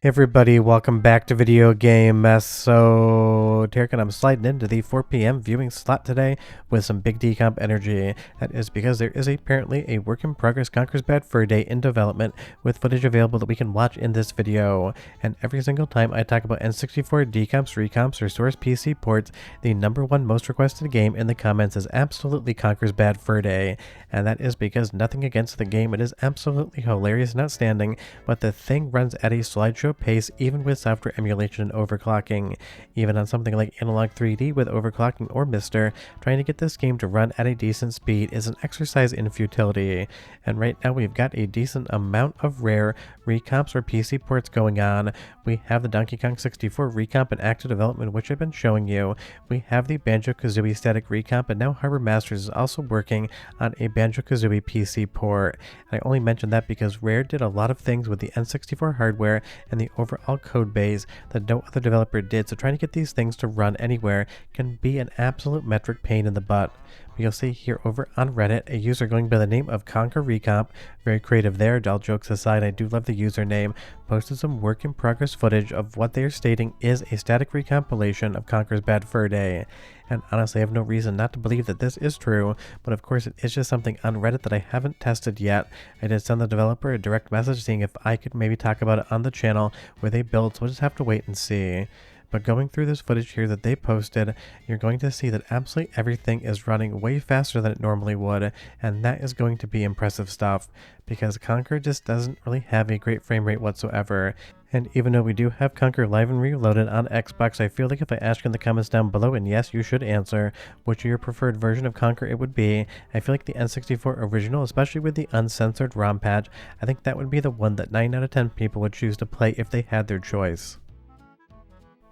Hey everybody, welcome back to Video Game Mess. So, Tarek and I'm sliding into the 4 p.m. viewing slot today with some big decomp energy. That is because there is apparently a work in progress Conkers Bad Fur Day in development with footage available that we can watch in this video. And every single time I talk about N64 decomps, recomps, or source PC ports, the #1 most requested game in the comments is absolutely Conkers Bad Fur Day. And that is because nothing against the game, it is absolutely hilarious and outstanding, but the thing runs at a slideshow pace even with software emulation and overclocking. Even on something like Analog 3D with overclocking or Mister, trying to get this game to run at a decent speed is an exercise in futility. And right now we've got a decent amount of Rare Recomps or PC ports going on. We have the Donkey Kong 64 Recomp in active development, which I've been showing you. We have the Banjo-Kazooie Static Recomp, and now Harbor Masters is also working on a Banjo-Kazooie PC port. And I only mention that because Rare did a lot of things with the N64 hardware and the overall code base that no other developer did, so trying to get these things to run anywhere can be an absolute metric pain in the butt. But you'll see here over on Reddit a user going by the name of Conker Recomp, very creative there, all jokes aside, I do love the username, posted some work in progress footage of what they are stating is a static recompilation of Conkers Bad Fur Day. And honestly, I have no reason not to believe that this is true, but of course it is just something on Reddit that I haven't tested yet. I did send the developer a direct message seeing if I could maybe talk about it on the channel where they build, so we'll just have to wait and see. But going through this footage here that they posted, you're going to see that absolutely everything is running way faster than it normally would, and that is going to be impressive stuff, because Conker just doesn't really have a great frame rate whatsoever. And even though we do have Conker Live and Reloaded on Xbox, I feel like if I ask in the comments down below, and yes, you should answer, which your preferred version of Conker it would be, I feel like the N64 original, especially with the uncensored ROM patch, I think that would be the one that 9 out of 10 people would choose to play if they had their choice.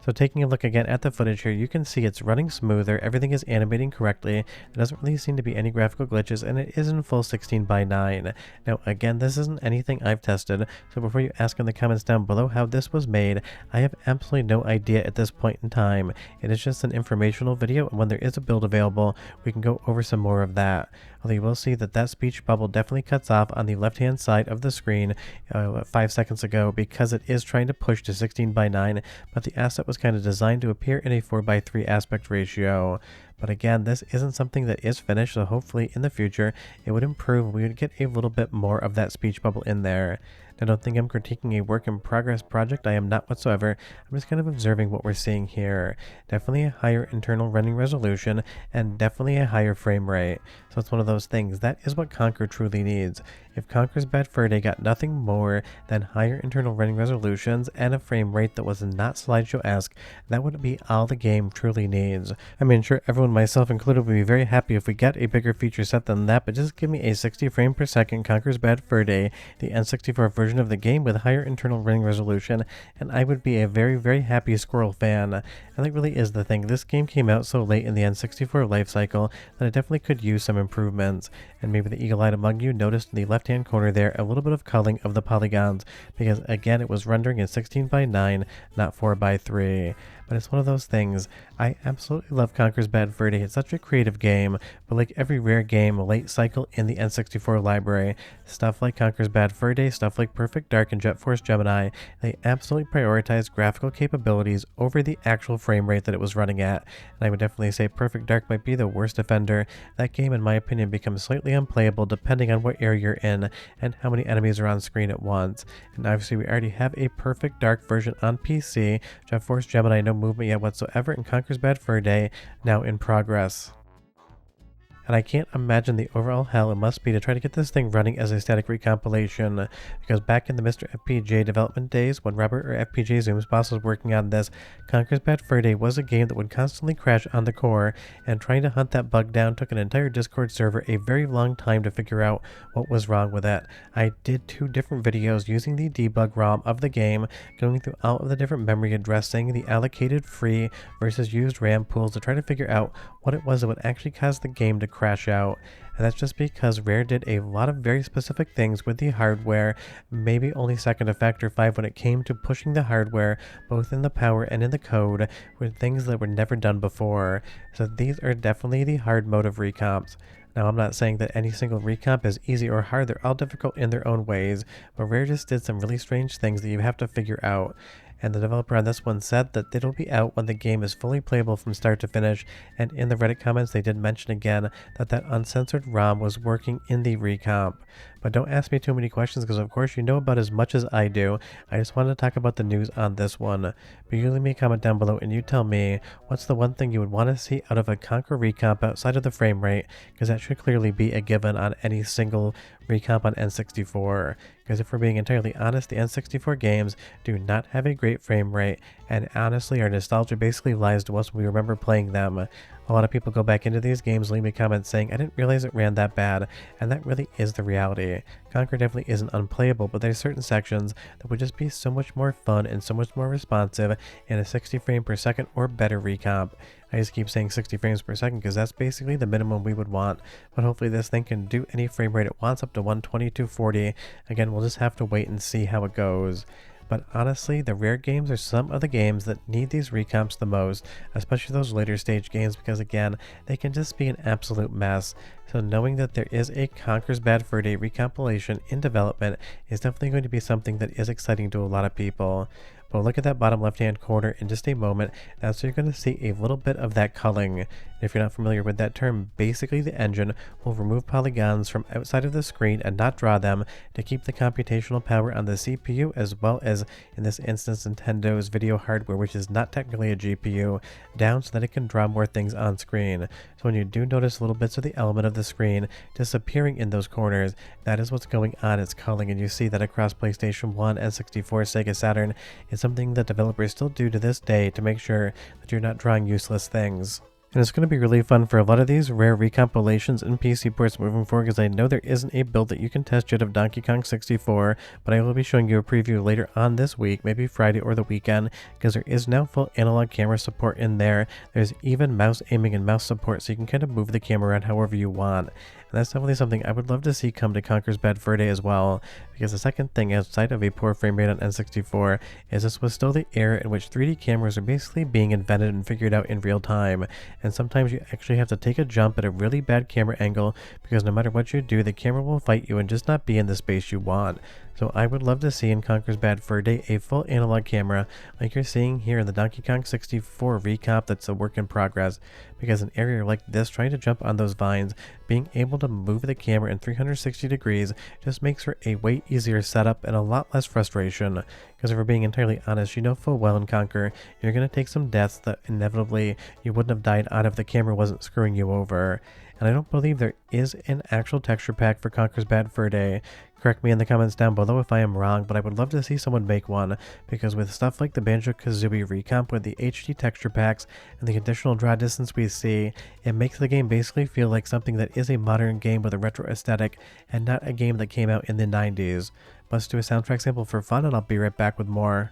So taking a look again at the footage here, you can see it's running smoother, everything is animating correctly, there doesn't really seem to be any graphical glitches, and it is in full 16:9. Now again, this isn't anything I've tested, so before you ask in the comments down below how this was made, I have absolutely no idea at this point in time. It is just an informational video, and when there is a build available, we can go over some more of that. Although you will see that that speech bubble definitely cuts off on the left hand side of the screen 5 seconds ago because it is trying to push to 16:9, but the asset was kind of designed to appear in a 4:3 aspect ratio. But again, this isn't something that is finished, so hopefully in the future it would improve. We would get a little bit more of that speech bubble in there. I don't think I'm critiquing a work in progress project, I am not whatsoever. I'm just kind of observing what we're seeing here. Definitely a higher internal running resolution and definitely a higher frame rate. So it's one of those things, that is what Conker truly needs. If Conkers Bad Fur Day got nothing more than higher internal running resolutions and a frame rate that was not slideshow-esque, that would be all the game truly needs. I mean, sure, everyone, myself included, would be very happy if we get a bigger feature set than that, but just give me a 60 frame per second Conkers Bad Fur Day, the N64 version of the game with higher internal running resolution, and I would be a very, very happy Squirrel fan. And that really is the thing. This game came out so late in the N64 life cycle that it definitely could use some improvements. And maybe the eagle-eyed among you noticed in the left-hand corner there a little bit of culling of the polygons, because again it was rendering in 16:9, not 4:3. But it's one of those things. I absolutely love Conkers Bad Fur Day. It's such a creative game, but like every Rare game, late cycle in the N64 library, stuff like Conkers Bad Fur Day, stuff like Perfect Dark and Jet Force Gemini, they absolutely prioritize graphical capabilities over the actual frame rate that it was running at. And I would definitely say Perfect Dark might be the worst offender. That game, in my opinion, becomes slightly unplayable depending on what area you're in and how many enemies are on screen at once. And obviously we already have a Perfect Dark version on PC, Jet Force Gemini, no movement yet whatsoever, and Conkers Bad Fur Day now in progress. And I can't imagine the overall hell it must be to try to get this thing running as a static recompilation, because back in the Mr. FPJ development days, when Robert or FPJ Zoom's boss was working on this, Conkers Bad Fur Day was a game that would constantly crash on the core, and trying to hunt that bug down took an entire Discord server a very long time to figure out what was wrong with it. I did 2 different videos using the debug ROM of the game, going through all of the different memory addressing, the allocated free versus used RAM pools to try to figure out what it was that would actually cause the game to crash out. And that's just because Rare did a lot of very specific things with the hardware, maybe only second to Factor 5 when it came to pushing the hardware, both in the power and in the code, with things that were never done before. So these are definitely the hard mode of recomps. Now, I'm not saying that any single recomp is easy or hard, they're all difficult in their own ways, but Rare just did some really strange things that you have to figure out. And the developer on this one said that it'll be out when the game is fully playable from start to finish, and in the Reddit comments they did mention again that that uncensored ROM was working in the recomp. But don't ask me too many questions because of course you know about as much as I do. I just wanted to talk about the news on this one. But you leave me a comment down below and you tell me what's the one thing you would want to see out of a Conker recomp outside of the frame rate, because that should clearly be a given on any single recomp on N64. Because if we're being entirely honest, the N64 games do not have a great frame rate, and honestly our nostalgia basically lies to us when we remember playing them. A lot of people go back into these games, leave me comments saying, I didn't realize it ran that bad, and that really is the reality. Conker definitely isn't unplayable, but there's certain sections that would just be so much more fun and so much more responsive in a 60 frame per second or better recomp. I just keep saying 60 frames per second because that's basically the minimum we would want, but hopefully this thing can do any frame rate it wants up to 120 to 40. Again, we'll just have to wait and see how it goes. But honestly, the Rare games are some of the games that need these recomps the most, especially those later stage games, because again, they can just be an absolute mess. So knowing that there is a Conkers Bad Fur Day recompilation in development is definitely going to be something that is exciting to a lot of people. But look at that bottom left hand corner in just a moment. That's where you're going to see a little bit of that culling. If you're not familiar with that term, basically the engine will remove polygons from outside of the screen and not draw them to keep the computational power on the CPU, as well as in this instance Nintendo's video hardware, which is not technically a GPU, down so that it can draw more things on screen. So when you do notice little bits of the element of the screen disappearing in those corners, that is what's going on. It's culling, and you see that across PlayStation 1, N64, Sega Saturn. It's something that developers still do to this day to make sure that you're not drawing useless things. And it's going to be really fun for a lot of these Rare recompilations and PC ports moving forward, because I know there isn't a build that you can test yet of Donkey Kong 64, but I will be showing you a preview later on this week, maybe Friday or the weekend, because there is now full analog camera support in there. There's even mouse aiming and mouse support, so you can kind of move the camera around however you want. And that's definitely something I would love to see come to Conkers Bad Fur Day as well, because the second thing outside of a poor frame rate on N64 is this was still the era in which 3D cameras are basically being invented and figured out in real time, and sometimes you actually have to take a jump at a really bad camera angle, because no matter what you do, the camera will fight you and just not be in the space you want. So I would love to see in Conkers Bad Fur Day a full analog camera like you're seeing here in the Donkey Kong 64 recomp that's a work in progress, because an area like this, trying to jump on those vines, being able to move the camera in 360 degrees just makes for a way easier setup and a lot less frustration. Because if we're being entirely honest, you know full well in Conker, you're going to take some deaths that inevitably you wouldn't have died on if the camera wasn't screwing you over. And I don't believe there is an actual texture pack for Conkers Bad Fur Day. Correct me in the comments down below if I am wrong, but I would love to see someone make one, because with stuff like the Banjo-Kazooie recomp with the HD texture packs and the additional draw distance we see, it makes the game basically feel like something that is a modern game with a retro aesthetic and not a game that came out in the 90s. Let's do a soundtrack sample for fun and I'll be right back with more.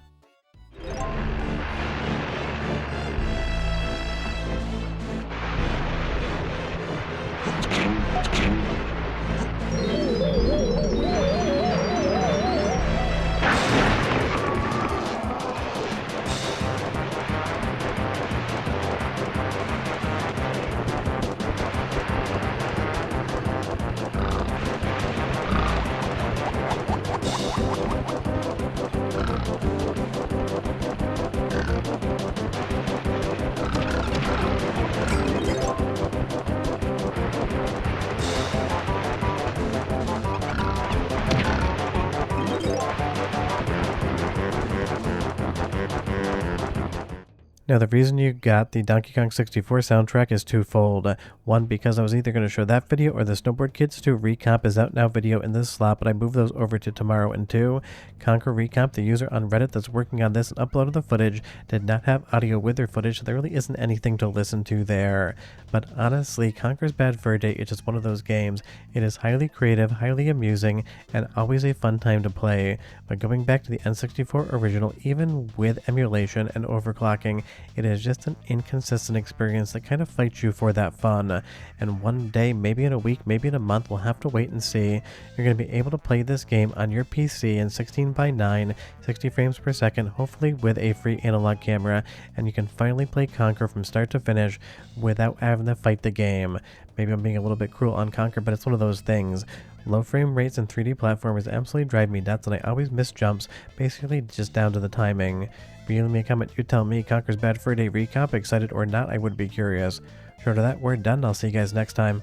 Now the reason you got the Donkey Kong 64 soundtrack is twofold. One, because I was either going to show that video or the Snowboard Kids 2 Recomp is out now video in this slot, but I moved those over to tomorrow. And two, Conker Recomp, the user on Reddit that's working on this and uploaded the footage, did not have audio with their footage, so there really isn't anything to listen to there. But honestly, Conkers Bad Fur Day is just one of those games. It is highly creative, highly amusing, and always a fun time to play. But going back to the N64 original, even with emulation and overclocking, It is just an inconsistent experience that kind of fights you for that fun. And one day, maybe in a week, maybe in a month, we'll have to wait and see. You're going to be able to play this game on your PC in 16:9, 60 frames per second, hopefully with a free analog camera, and you can finally play Conker from start to finish without having to fight the game. Maybe I'm being a little bit cruel on Conker, but it's one of those things. Low frame rates and 3D platformers absolutely drive me nuts, and I always miss jumps, basically just down to the timing. But you leave me a comment, you tell me, Conkers Bad Fur Day Recomp, excited or not, I would be curious. Short of that, we're done. I'll see you guys next time.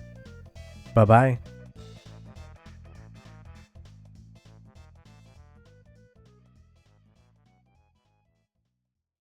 Bye-bye.